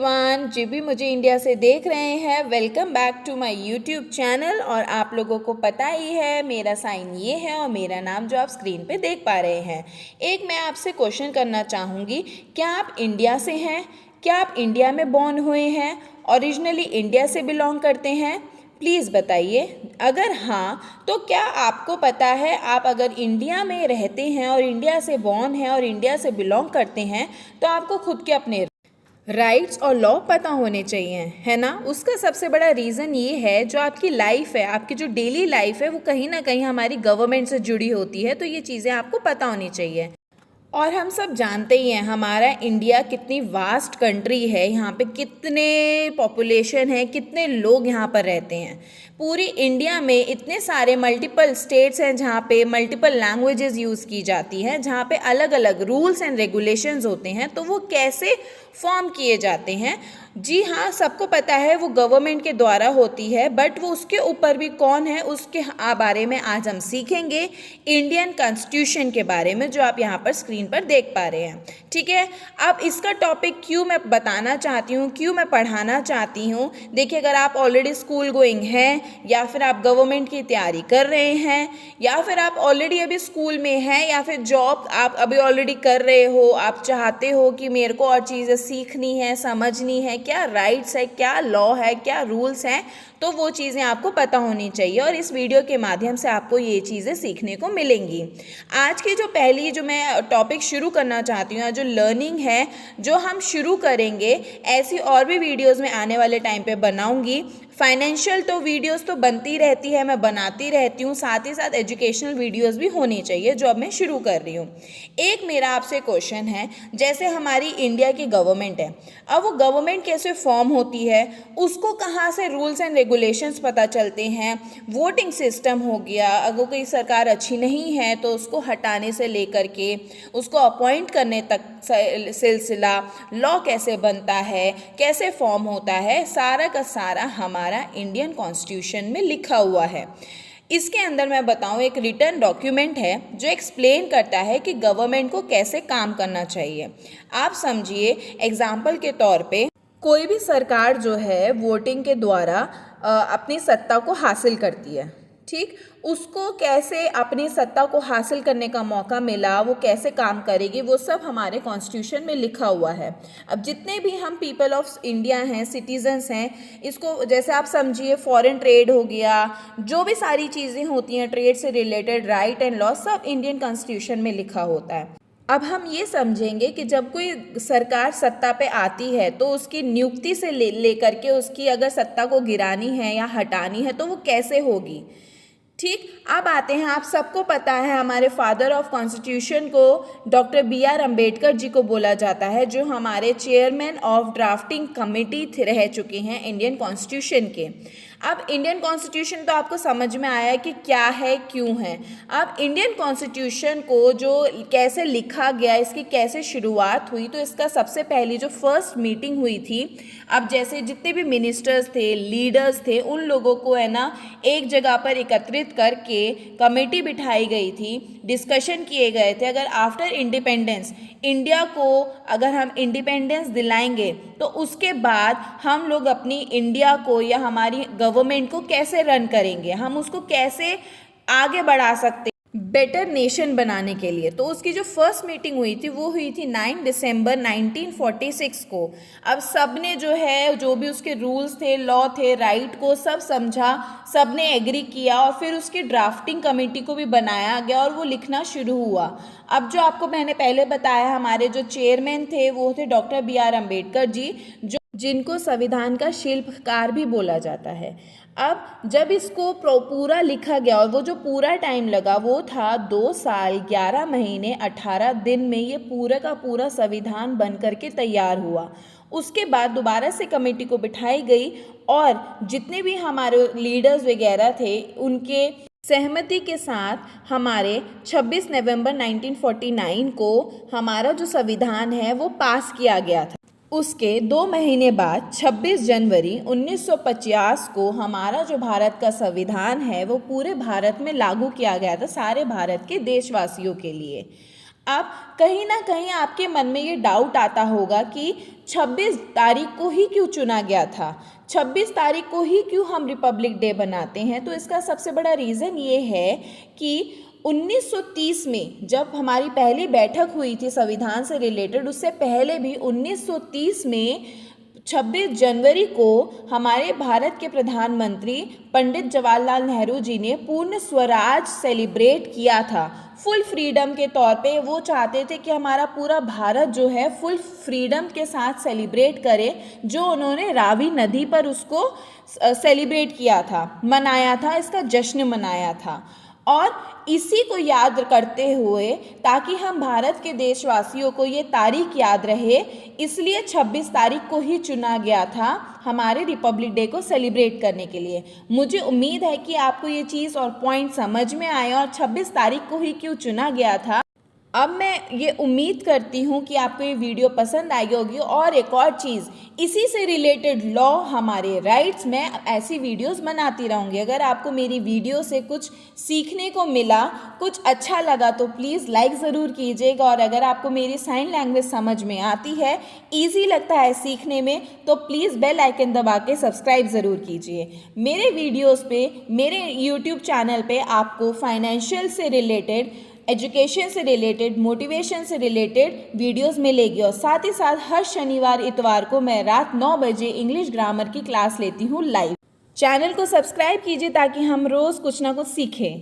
Everyone, जो भी मुझे इंडिया से देख रहे हैं, welcome back to my YouTube channel. और आप लोगों को पता ही है मेरा साइन ये है और मेरा नाम जो आप स्क्रीन पे देख पा रहे हैं। एक मैं आपसे क्वेश्चन करना चाहूँगी, क्या आप इंडिया से हैं? क्या आप इंडिया में बॉर्न हुए हैं? ओरिजिनली इंडिया से बिलोंग करते हैं? प्लीज़ बताइए। अगर हाँ, तो क्या आपको पता है आप अगर इंडिया में रहते हैं और इंडिया से बॉर्न हैं और इंडिया से बिलोंग करते हैं तो आपको खुद के अपने राइट्स और लॉ पता होने चाहिए, है ना। उसका सबसे बड़ा रीज़न ये है, जो आपकी लाइफ है, आपकी जो डेली लाइफ है, वो कहीं ना कहीं हमारी गवर्नमेंट से जुड़ी होती है, तो ये चीज़ें आपको पता होनी चाहिए। और हम सब जानते ही हैं हमारा इंडिया कितनी वास्ट कंट्री है, यहाँ पे कितने पॉपुलेशन है, कितने लोग यहाँ पर रहते हैं। पूरी इंडिया में इतने सारे मल्टीपल स्टेट्स हैं जहाँ पे मल्टीपल लैंग्वेजेस यूज़ की जाती हैं, जहाँ पे अलग अलग रूल्स एंड रेगुलेशंस होते हैं। तो वो कैसे फॉर्म किए जाते हैं? जी हाँ, सबको पता है वो गवर्नमेंट के द्वारा होती है, बट वो उसके ऊपर भी कौन है उसके बारे में आज हम सीखेंगे, इंडियन कॉन्स्टिट्यूशन के बारे में, जो आप यहाँ पर स्क्रीन पर देख पा रहे हैं। ठीक है, अब इसका टॉपिक क्यों मैं बताना चाहती हूँ, क्यों मैं पढ़ाना चाहती हूँ। देखिए, अगर आप ऑलरेडी स्कूल गोइंग हैं, या फिर आप गवर्नमेंट की तैयारी कर रहे हैं, या फिर आप ऑलरेडी अभी स्कूल में हैं, या फिर जॉब आप अभी ऑलरेडी कर रहे हो, आप चाहते हो कि मेरे को और चीज़ें सीखनी है, समझनी है, क्या राइट्स है, क्या लॉ है, क्या रूल्स हैं, तो वो चीज़ें आपको पता होनी चाहिए। और इस वीडियो के माध्यम से आपको ये चीज़ें सीखने को मिलेंगी। आज की जो पहली जो मैं टॉपिक शुरू करना चाहती हूँ, जो लर्निंग है, जो हम शुरू करेंगे, ऐसी और भी वीडियोस में आने वाले टाइम पे बनाऊंगी। फाइनेंशियल तो वीडियोस तो बनती रहती है, मैं बनाती रहती हूँ, साथ ही साथ एजुकेशनल वीडियोस भी होनी चाहिए, जो अब मैं शुरू कर रही हूँ। एक मेरा आपसे क्वेश्चन है, जैसे हमारी इंडिया की गवर्नमेंट है, अब वो गवर्नमेंट कैसे फॉर्म होती है, उसको कहाँ से रूल्स एंड रेगुलेशंस पता चलते हैं। वोटिंग सिस्टम हो गया, अगर कोई सरकार अच्छी नहीं है तो उसको हटाने से लेकर के उसको अपॉइंट करने तक सिलसिला, लॉ कैसे बनता है, कैसे फॉर्म होता है, सारा का सारा हमारा इंडियन कॉन्स्टिट्यूशन में लिखा हुआ है। इसके अंदर मैं बताऊं, एक रिटन डॉक्यूमेंट है जो एक्सप्लेन करता है कि गवर्नमेंट को कैसे काम करना चाहिए। आप समझिए, एग्जाम्पल के तौर पे कोई भी सरकार जो है वोटिंग के द्वारा अपनी सत्ता को हासिल करती है, ठीक, उसको कैसे अपनी सत्ता को हासिल करने का मौका मिला, वो कैसे काम करेगी, वो सब हमारे कॉन्स्टिट्यूशन में लिखा हुआ है। अब जितने भी हम पीपल ऑफ इंडिया हैं, सिटीजन्स हैं, इसको जैसे आप समझिए फॉरेन ट्रेड हो गया, जो भी सारी चीज़ें होती हैं ट्रेड से रिलेटेड, राइट एंड लॉ, सब इंडियन कॉन्स्टिट्यूशन में लिखा होता है। अब हम ये समझेंगे कि जब कोई सरकार सत्ता पे आती है तो उसकी नियुक्ति से लेकर के उसकी अगर सत्ता को गिरानी है या हटानी है तो वो कैसे होगी। ठीक, अब आते हैं, आप सबको पता है हमारे फादर ऑफ कॉन्स्टिट्यूशन को डॉक्टर B.R. अम्बेडकर जी को बोला जाता है, जो हमारे चेयरमैन ऑफ ड्राफ्टिंग कमेटी रह चुके हैं इंडियन कॉन्स्टिट्यूशन के। अब इंडियन कॉन्स्टिट्यूशन तो आपको समझ में आया कि क्या है, क्यों है। अब इंडियन कॉन्स्टिट्यूशन को जो कैसे लिखा गया, इसकी कैसे शुरुआत हुई, तो इसका सबसे पहली जो फर्स्ट मीटिंग हुई थी, अब जैसे जितने भी मिनिस्टर्स थे, लीडर्स थे, उन लोगों को है ना एक जगह पर एकत्रित करके कमेटी बिठाई गई थी, डिस्कशन किए गए थे, अगर आफ्टर इंडिपेंडेंस इंडिया को अगर हम इंडिपेंडेंस दिलाएंगे तो उसके बाद हम लोग अपनी इंडिया को या हमारी गवर्नमेंट को कैसे रन करेंगे, हम उसको कैसे आगे बढ़ा सकते बेटर नेशन बनाने के लिए। तो उसकी जो फर्स्ट मीटिंग हुई थी वो हुई थी 9 दिसंबर 1946 को। अब सब ने जो है, जो भी उसके रूल्स थे, लॉ थे, राइट को सब समझा, सब ने एग्री किया, और फिर उसकी ड्राफ्टिंग कमेटी को भी बनाया गया और वो लिखना शुरू हुआ। अब जो आपको मैंने पहले बताया, हमारे जो चेयरमैन थे वो थे डॉक्टर B.R. अम्बेडकर जी, जो जिनको संविधान का शिल्पकार भी बोला जाता है। अब जब इसको पूरा लिखा गया, और वो जो पूरा टाइम लगा वो था 2 साल 11 महीने 18 दिन में, ये पूरा का पूरा संविधान बन करके तैयार हुआ। उसके बाद दोबारा से कमेटी को बिठाई गई और जितने भी हमारे लीडर्स वगैरह थे उनके सहमति के साथ हमारे 26 नवंबर 1949 को हमारा जो संविधान है वो पास किया गया था। उसके 2 महीने बाद 26 जनवरी 1950 को हमारा जो भारत का संविधान है वो पूरे भारत में लागू किया गया था, सारे भारत के देशवासियों के लिए। अब कहीं ना कहीं आपके मन में ये डाउट आता होगा कि 26 तारीख को ही क्यों चुना गया था, 26 तारीख को ही क्यों हम रिपब्लिक डे बनाते हैं। तो इसका सबसे बड़ा रीज़न ये है कि 1930 में जब हमारी पहली बैठक हुई थी संविधान से रिलेटेड, उससे पहले भी 1930 में 26 जनवरी को हमारे भारत के प्रधानमंत्री पंडित जवाहरलाल नेहरू जी ने पूर्ण स्वराज सेलिब्रेट किया था फुल फ्रीडम के तौर पे। वो चाहते थे कि हमारा पूरा भारत जो है फुल फ्रीडम के साथ सेलिब्रेट करे, जो उन्होंने रावी नदी पर उसको सेलिब्रेट किया था, मनाया था, इसका जश्न मनाया था। और इसी को याद करते हुए, ताकि हम भारत के देशवासियों को ये तारीख याद रहे, इसलिए 26 तारीख को ही चुना गया था हमारे रिपब्लिक डे को सेलिब्रेट करने के लिए। मुझे उम्मीद है कि आपको ये चीज़ और पॉइंट समझ में आए और 26 तारीख को ही क्यों चुना गया था। अब मैं ये उम्मीद करती हूँ कि आपको ये वीडियो पसंद आई होगी। और एक और चीज़, इसी से रिलेटेड लॉ, हमारे राइट्स, मैं ऐसी वीडियोस बनाती रहूँगी। अगर आपको मेरी वीडियो से कुछ सीखने को मिला, कुछ अच्छा लगा, तो प्लीज़ लाइक ज़रूर कीजिएगा। और अगर आपको मेरी साइन लैंग्वेज समझ में आती है, ईजी लगता है सीखने में, तो प्लीज़ बेल आइकन दबा के सब्सक्राइब ज़रूर कीजिए। मेरे वीडियोज़ पे, मेरे यूट्यूब चैनल पे आपको फाइनेंशियल से रिलेटेड, एजुकेशन से रिलेटेड, मोटिवेशन से रिलेटेड वीडियोस मिलेगी। और साथ ही साथ हर शनिवार इतवार को मैं रात 9 बजे इंग्लिश ग्रामर की क्लास लेती हूँ लाइव। चैनल को सब्सक्राइब कीजिए ताकि हम रोज़ कुछ ना कुछ सीखें।